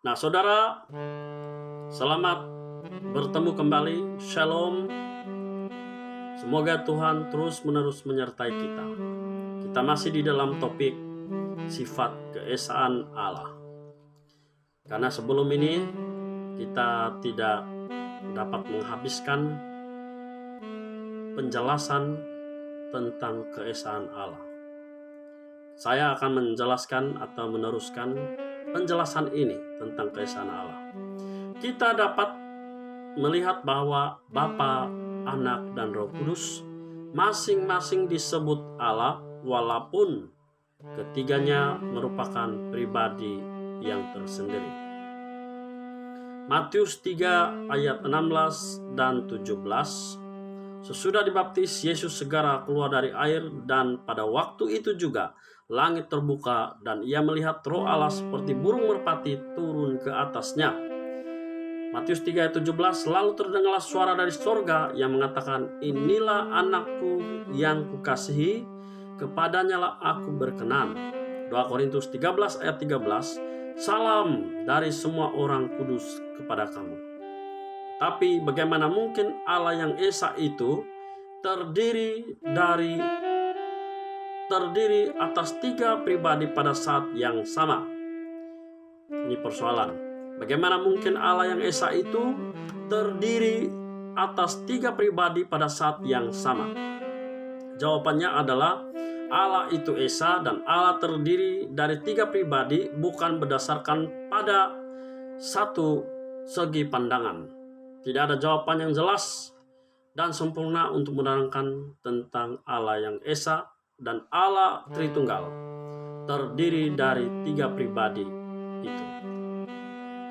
Nah, saudara, selamat bertemu kembali. Shalom. Semoga Tuhan terus-menerus menyertai kita. Kita masih di dalam topik sifat keesaan Allah. Karena sebelum ini kita tidak dapat menghabiskan penjelasan tentang keesaan Allah. Saya akan menjelaskan atau meneruskan penjelasan ini tentang keesaan Allah. Kita dapat melihat bahwa Bapa, Anak, dan Roh Kudus masing-masing disebut Allah, walaupun ketiganya merupakan pribadi yang tersendiri. Matius 3 ayat 16 dan 17. Sesudah dibaptis, Yesus segera keluar dari air, dan pada waktu itu juga langit terbuka dan ia melihat Roh Allah seperti burung merpati turun ke atasnya. Matius 3 ayat 17, lalu terdengarlah suara dari sorga yang mengatakan, inilah anakku yang kukasihi, kepadanya lah aku berkenan. 2 Korintus 13 ayat 13, salam dari semua orang kudus kepada kamu. Tapi bagaimana mungkin Allah yang Esa itu terdiri atas 3 pribadi pada saat yang sama? Ini persoalan. Bagaimana mungkin Allah yang Esa itu terdiri atas 3 pribadi pada saat yang sama? Jawabannya adalah Allah itu Esa dan Allah terdiri dari 3 pribadi bukan berdasarkan pada satu segi pandangan. Tidak ada jawaban yang jelas dan sempurna untuk menerangkan tentang Allah yang Esa dan Allah Tritunggal terdiri dari 3 pribadi itu.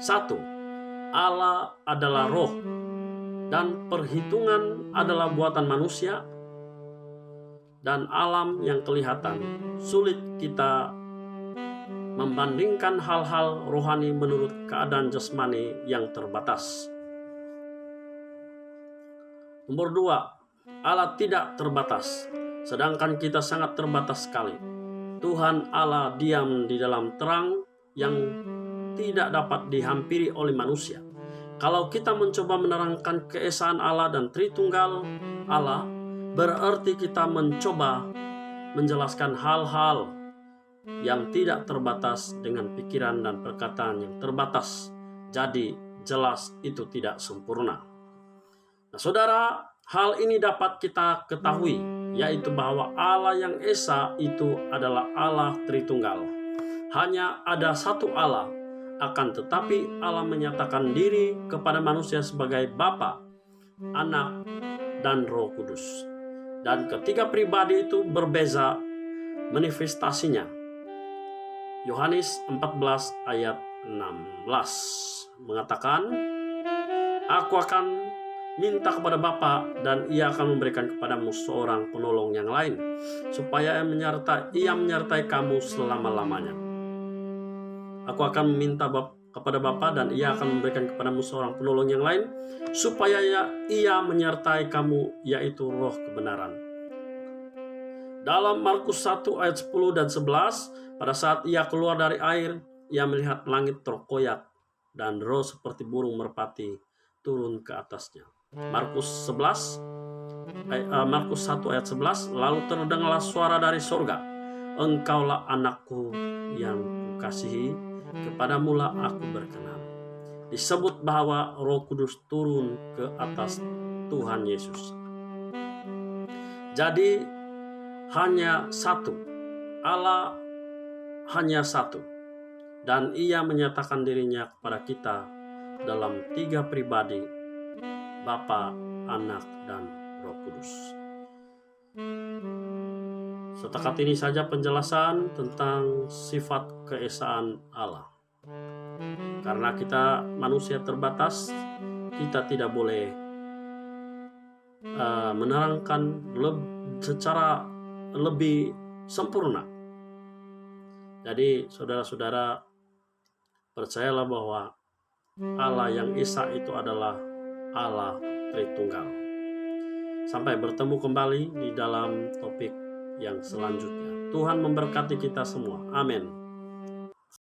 1. Allah adalah roh dan perhitungan adalah buatan manusia dan alam yang kelihatan. Sulit kita membandingkan hal-hal rohani menurut keadaan jasmani yang terbatas. Nomor 2, Allah tidak terbatas, sedangkan kita sangat terbatas sekali. Tuhan Allah diam di dalam terang yang tidak dapat dihampiri oleh manusia. Kalau kita mencoba menerangkan keesaan Allah dan Tritunggal Allah, berarti kita mencoba menjelaskan hal-hal yang tidak terbatas dengan pikiran dan perkataan yang terbatas. Jadi jelas itu tidak sempurna. Nah, saudara, hal ini dapat kita ketahui, yaitu bahwa Allah yang Esa itu adalah Allah Tritunggal. Hanya ada satu Allah, akan tetapi Allah menyatakan diri kepada manusia sebagai Bapa, Anak, dan Roh Kudus. Dan ketiga pribadi itu berbeza manifestasinya. Yohanes 14 ayat 16 mengatakan, aku akan minta kepada Bapa dan ia akan memberikan kepadamu seorang penolong yang lain, supaya ia menyertai kamu selama-lamanya. Aku akan meminta kepada Bapa dan ia akan memberikan kepadamu seorang penolong yang lain, supaya ia menyertai kamu, yaitu roh kebenaran. Dalam Markus 1 ayat 10 dan 11, pada saat ia keluar dari air, ia melihat langit terkoyak dan roh seperti burung merpati turun ke atasnya. Markus 1 ayat 11, lalu terdengarlah suara dari sorga, engkaulah anakku yang kukasihi, kepadamu lah aku berkenan. Disebut bahwa Roh Kudus turun ke atas Tuhan Yesus. Jadi hanya satu, Allah hanya satu, dan ia menyatakan dirinya kepada kita dalam 3 pribadi, Bapa, Anak, dan Roh Kudus. Setakat ini saja penjelasan tentang sifat keesaan Allah. Karena kita manusia terbatas, kita tidak boleh menerangkan secara lebih sempurna. Jadi saudara-saudara, percayalah bahwa Allah yang Esa itu adalah Allah Tritunggal. Sampai bertemu kembali di dalam topik yang selanjutnya. Tuhan memberkati kita semua. Amin.